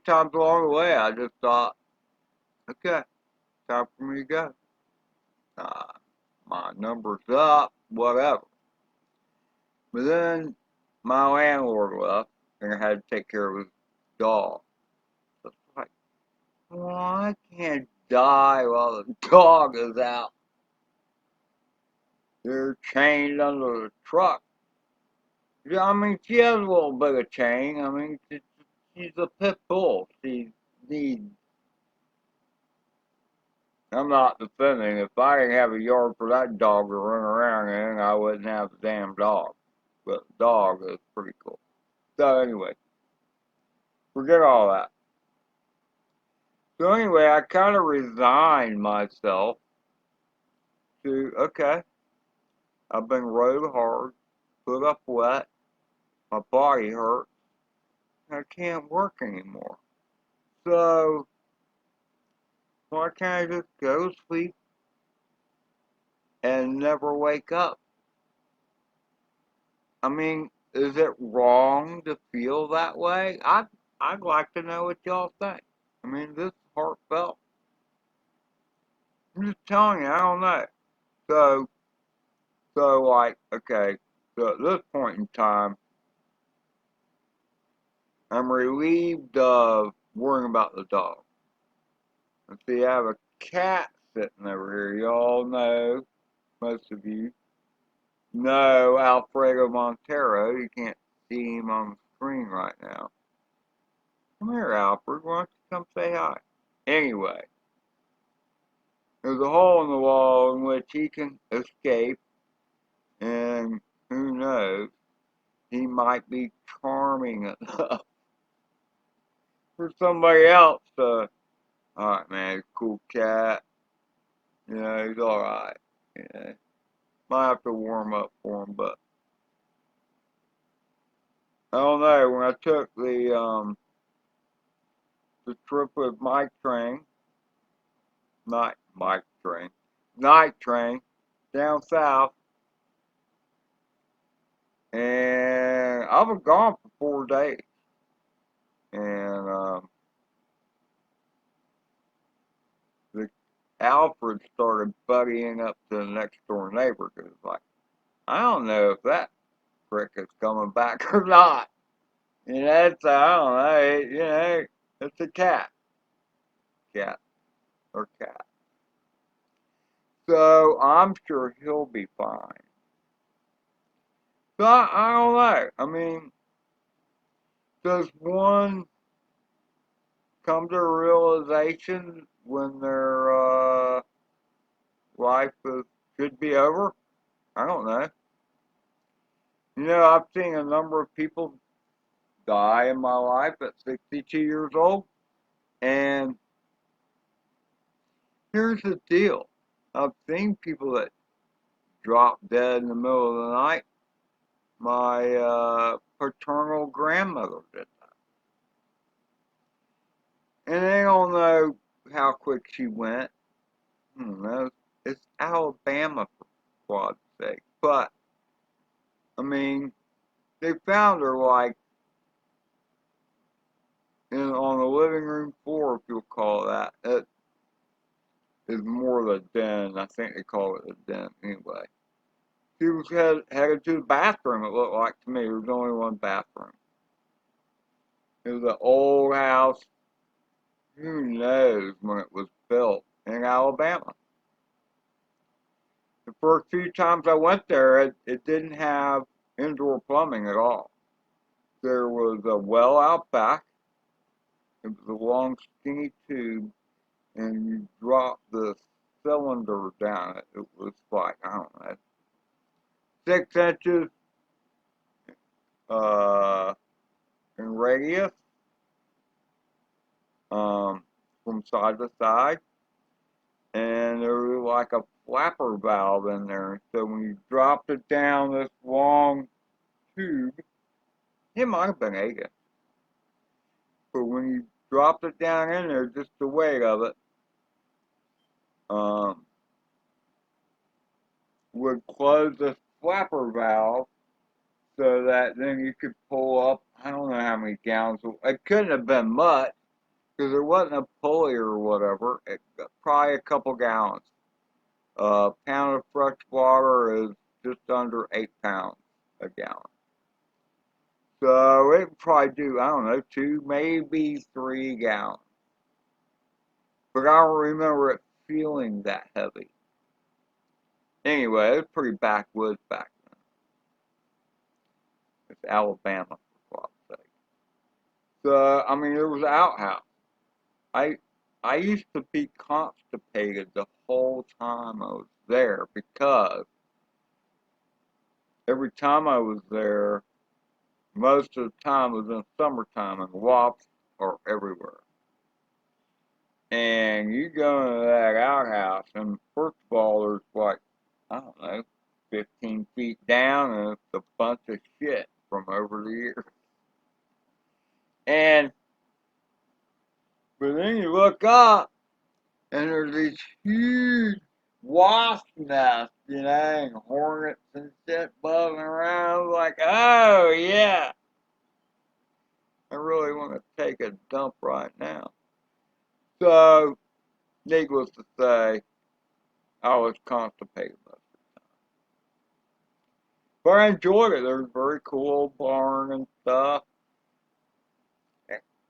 times along the way, I just thought, okay, time for me to go. Uh, my number's up, whatever. But then my landlord left, and I had to take care of his dog. So it's like, well, I can't die while the dog is out. They're chained under the truck. Yeah, I mean, she has a little bit of chain. I mean, she's a pit bull. She needs. I'm not defending. If I didn't have a yard for that dog to run around in, I wouldn't have the damn dog. But the dog is pretty cool. So anyway, forget all that. So anyway, I kind of resigned myself to, okay, I've been rode hard, put up wet, my body hurts, I can't work anymore. So why can't I just go to sleep and never wake up? I mean, is it wrong to feel that way? I'd like to know what y'all think. I mean, this is heartfelt. I'm just telling you, I don't know. So, like, okay, so at this point in time, I'm relieved of worrying about the dog. And see, I have a cat sitting over here. Y'all know, most of you know Alfredo Montero. You can't see him on the screen right now. Come here, Alfred. Why don't you come say hi? Anyway, there's a hole in the wall in which he can escape, and who knows, he might be charming enough for somebody else to, alright, man, he's a cool cat. You know, he's alright. You know, might have to warm up for him, but I don't know. When I took the trip with night train down south, and I was gone for 4 days, and the Alfred started buddying up to the next door neighbor because like I don't know if that prick is coming back or not. You know, it's I don't know. You know, it's a cat or cat. So I'm sure he'll be fine. So I don't know. I mean, does one come to a realization when their life should be over? I don't know. You know, I've seen a number of people die in my life at 62 years old, and here's the deal. I've seen people that drop dead in the middle of the night. My paternal grandmother did that. And they don't know how quick she went. I don't know. It's Alabama, for God's sake. But, I mean, they found her, like, on the living room floor, if you'll call that. It is more of a den. I think they call it a den anyway. She was headed to the bathroom, it looked like to me. There was only one bathroom. It was an old house. Who knows when it was built in Alabama. The first few times I went there, it didn't have indoor plumbing at all. There was a well out back. It was a long, skinny tube, and you dropped the cylinder down it. It was like, I don't know, 6 inches uh, in radius from side to side. And there was like a flapper valve in there. So when you dropped it down this long tube, it might have been 8 inches. But when you dropped it down in there, just the weight of it um, would close this flapper valve so that then you could pull up, I don't know how many gallons. It couldn't have been much, because there wasn't a pulley or whatever. Probably a couple gallons. A pound of fresh water is just under 8 pounds a gallon. So it would probably do, I don't know, 2, maybe 3 gallons. But I don't remember it feeling that heavy. Anyway, it was pretty backwoods back then. It's Alabama, for God's sake. So, I mean, there was an outhouse. I I used to be constipated the whole time I was there because every time I was there, most of the time was in summertime and wasps are everywhere. And you go into that outhouse, and first of all, there's like, I don't know, 15 feet down, and it's a bunch of shit from over the years. And, but then you look up, and there's these huge wasp nests, you know, and hornets and shit buzzing around. Like, oh, yeah, I really want to take a dump right now. So, needless to say, I was constipated. But I enjoyed it. There was a very cool barn and stuff.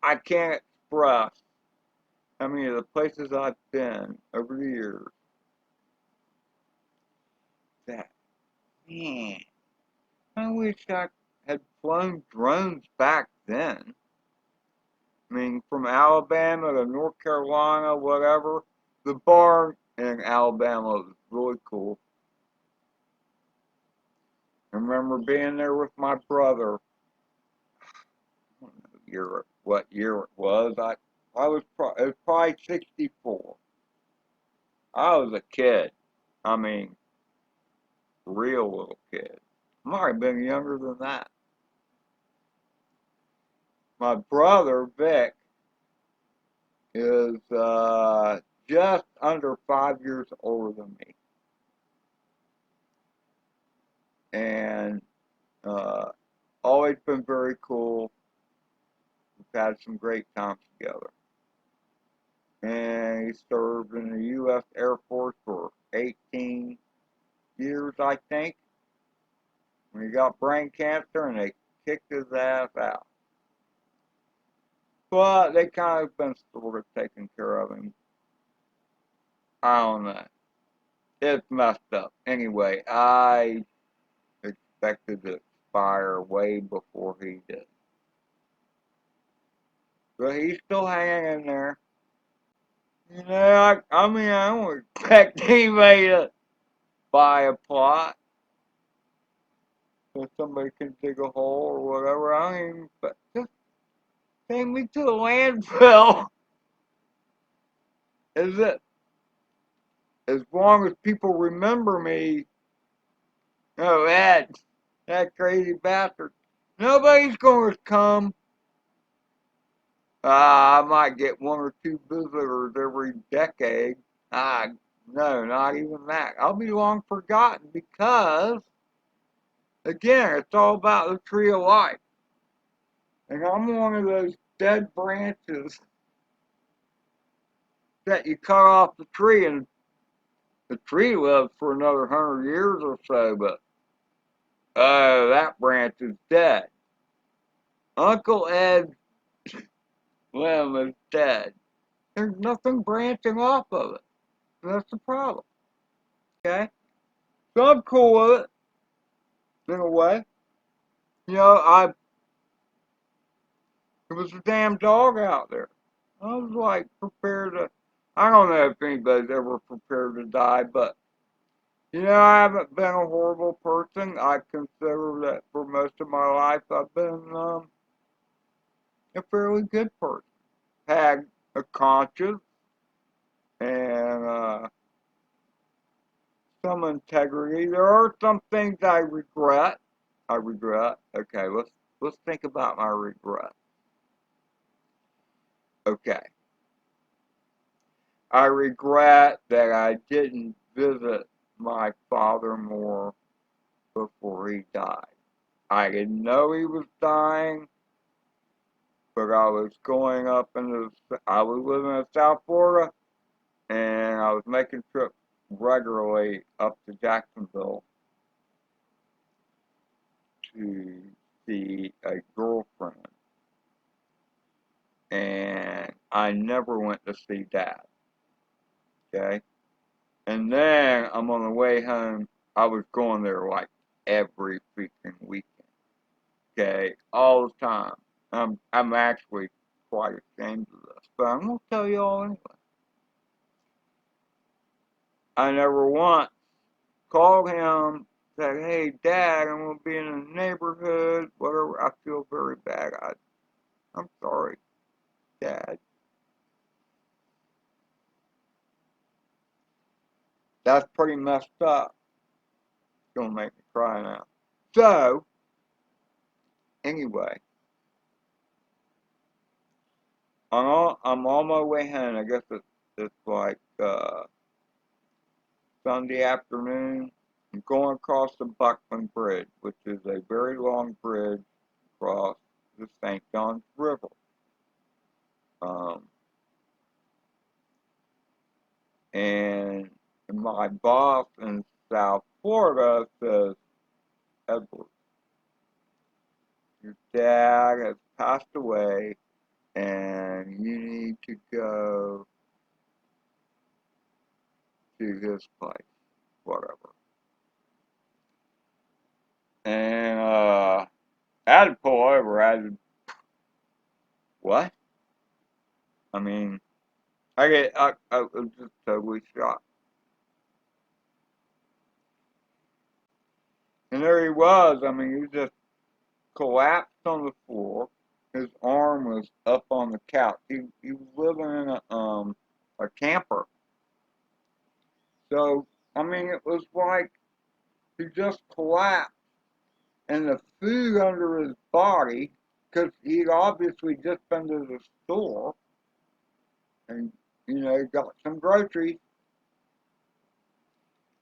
I can't express how many of the places I've been over the years that, man, I wish I had flown drones back then. I mean, from Alabama to North Carolina, whatever, the barn in Alabama was really cool. I remember being there with my brother. I don't know what year it was. It was probably 64. I was a kid. I mean, real little kid. I might have been younger than that. My brother, Vic, is just under 5 years older than me. And uh, always been very cool. We've had some great times together. And he served in the U.S. Air Force for 18 years, I think. When he got brain cancer and they kicked his ass out. But they kind of been sort of taking care of him. I don't know. It's messed up. Anyway, I expected to expire way before he did. But he's still hanging in there. You know, I mean, I don't expect anybody to buy a plot so somebody can dig a hole or whatever. I don't even, but just take me to the landfill. Is it? As long as people remember me, oh, that crazy bastard. Nobody's going to come. I might get 1 or 2 visitors every decade. No, not even that. I'll be long forgotten because, again, it's all about the tree of life. And I'm one of those dead branches that you cut off the tree and the tree lives for another 100 years or so, but oh, that branch is dead. Uncle Ed's limb is dead. There's nothing branching off of it. That's the problem. Okay? So I'm cool with it, in a way. You know, there was a damn dog out there. I was like prepared to, I don't know if anybody's ever prepared to die, but, you know, I haven't been a horrible person. I consider that for most of my life I've been a fairly good person. Had a conscience and some integrity. There are some things I regret. Okay, let's think about my regret. Okay. I regret that I didn't visit my father more before he died. I didn't know he was dying. but I was going up I was living in South Florida, and I was making trips regularly up to Jacksonville to see a girlfriend, and I never went to see Dad, okay? And then I'm on the way home, I was going there like every freaking weekend, okay? All the time. I'm actually quite ashamed of this, but I'm going to tell you all anyway. I never once called him, said, hey, Dad, I'm going to be in the neighborhood, whatever. I feel very bad. I'm sorry, Dad. That's pretty messed up. It's going to make me cry now. So, anyway, I'm on my way home. I guess it's like Sunday afternoon. I'm going across the Buckland Bridge, which is a very long bridge across the St. Johns River. Um, and my boss in South Florida says, Edward, your dad has passed away, and you need to go to his place, whatever. And I had to pull over. What? I mean, I was just totally shocked. And there he was. I mean, he just collapsed on the floor. His arm was up on the couch. He was living in a camper. So I mean, it was like he just collapsed, and the food under his body, because he'd obviously just been to the store and got some groceries.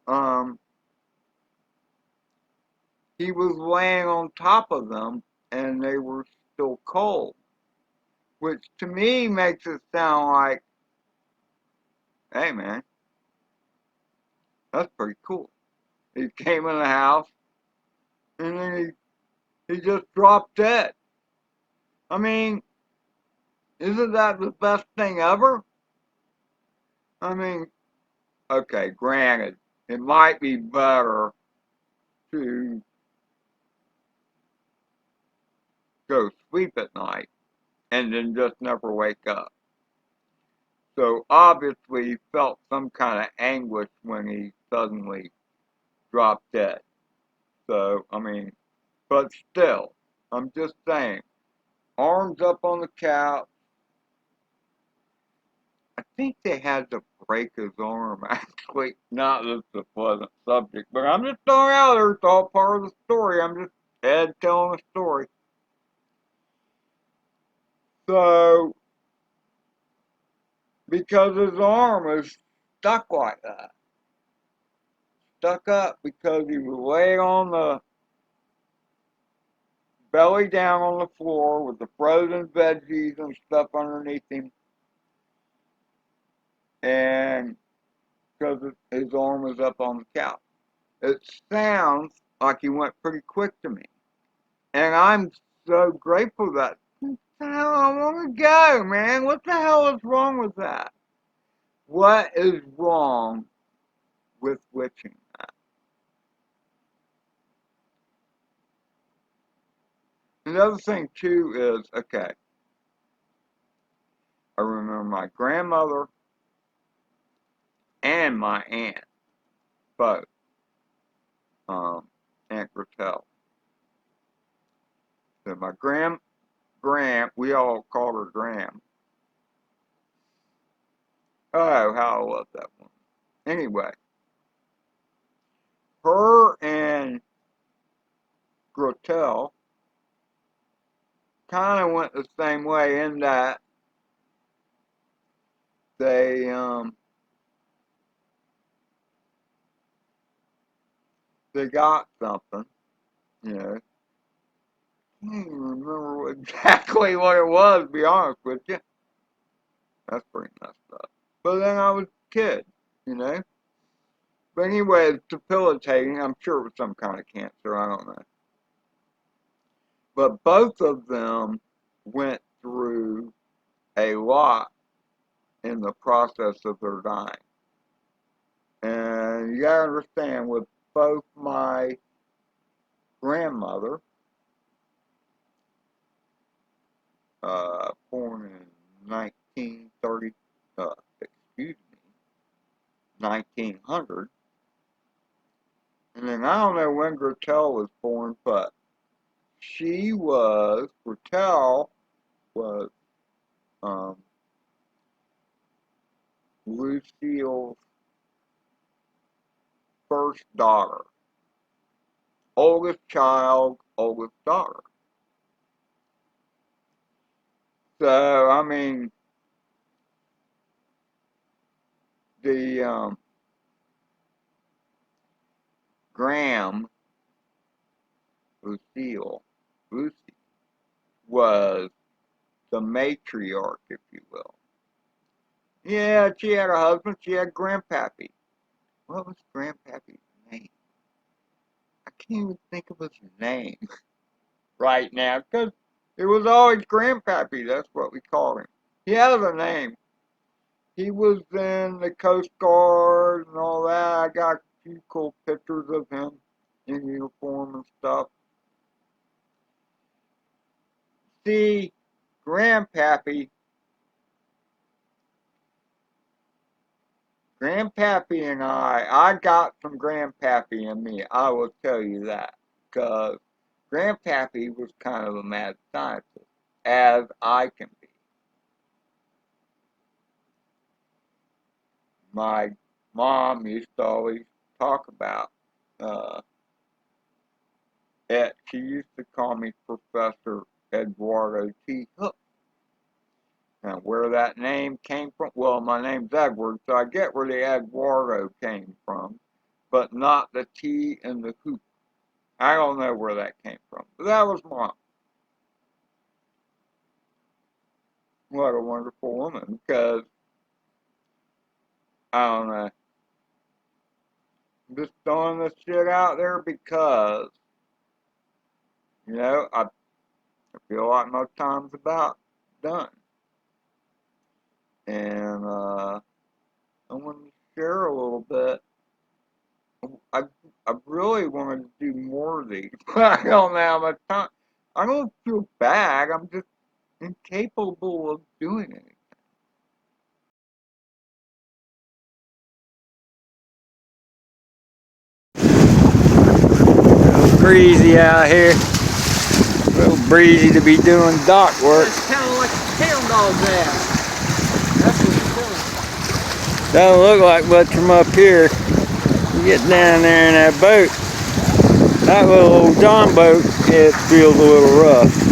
Um, he was laying on top of them, and they were still cold, which to me makes it sound like, hey man, that's pretty cool. He came in the house, and then he just dropped dead. I mean, isn't that the best thing ever? I mean, okay, granted, it might be better to go sleep at night and then just never wake up. So obviously he felt some kind of anguish when he suddenly dropped dead. So, I mean, but still, I'm just saying, arms up on the couch. I think they had to break his arm, actually. Not that it's a pleasant subject, but I'm just throwing out there. It's all part of the story. I'm just Ed telling a story. So, because his arm was stuck like that, stuck up because he was laying on the belly down on the floor with the frozen veggies and stuff underneath him, and because his arm was up on the couch. It sounds like he went pretty quick to me, and I'm so grateful that hell I want to go, man. What the hell is wrong with that? What is wrong with witching that? Another thing too is, okay, I remember my grandmother and my aunt, both, Aunt Gretel. So my Gram, we all called her Gram. Oh, how I love that one. Anyway, her and Gretel kind of went the same way in that they they got something, you know, can't even remember exactly what it was, to be honest with you. That's pretty messed up. But then I was a kid, you know? But anyway, it's debilitating. I'm sure it was some kind of cancer. I don't know. But both of them went through a lot in the process of their dying. And you gotta understand, with both my grandmother, born in 1930, excuse me, 1900, and then I don't know when Gretel was born, but Gretel was um, Lucille's first daughter. Oldest child, oldest daughter. So, I mean, the Graham, Lucille, Lucy, was the matriarch, if you will. Yeah, she had a husband, she had Grandpappy. What was Grandpappy's name? I can't even think of his name right now, because it was always Grandpappy, that's what we called him. He had a name. He was in the Coast Guard and all that. I got a few cool pictures of him in uniform and stuff. See, Grandpappy and I got some Grandpappy in me, I will tell you that. Because Grandpappy was kind of a mad scientist, as I can be. My mom used to always talk about it. She used to call me Professor Eduardo T. Hook. Now, where that name came from, well, my name's Edward, so I get where the Eduardo came from, but not the T and the hoop. I don't know where that came from, but that was Mom. What a wonderful woman, because, I don't know, I'm just throwing this shit out there because, you know, I feel like my time's about done. And, I want to share a little bit. I, I really wanted to do more of these, but I don't know how much time. I don't feel bad. I'm just incapable of doing it. Breezy out here. A little breezy to be doing dock work. It's kind of like a town dog's ass. That's what it's doing. Doesn't look like much from up here. You get down there in that boat. That little old John boat, it feels a little rough.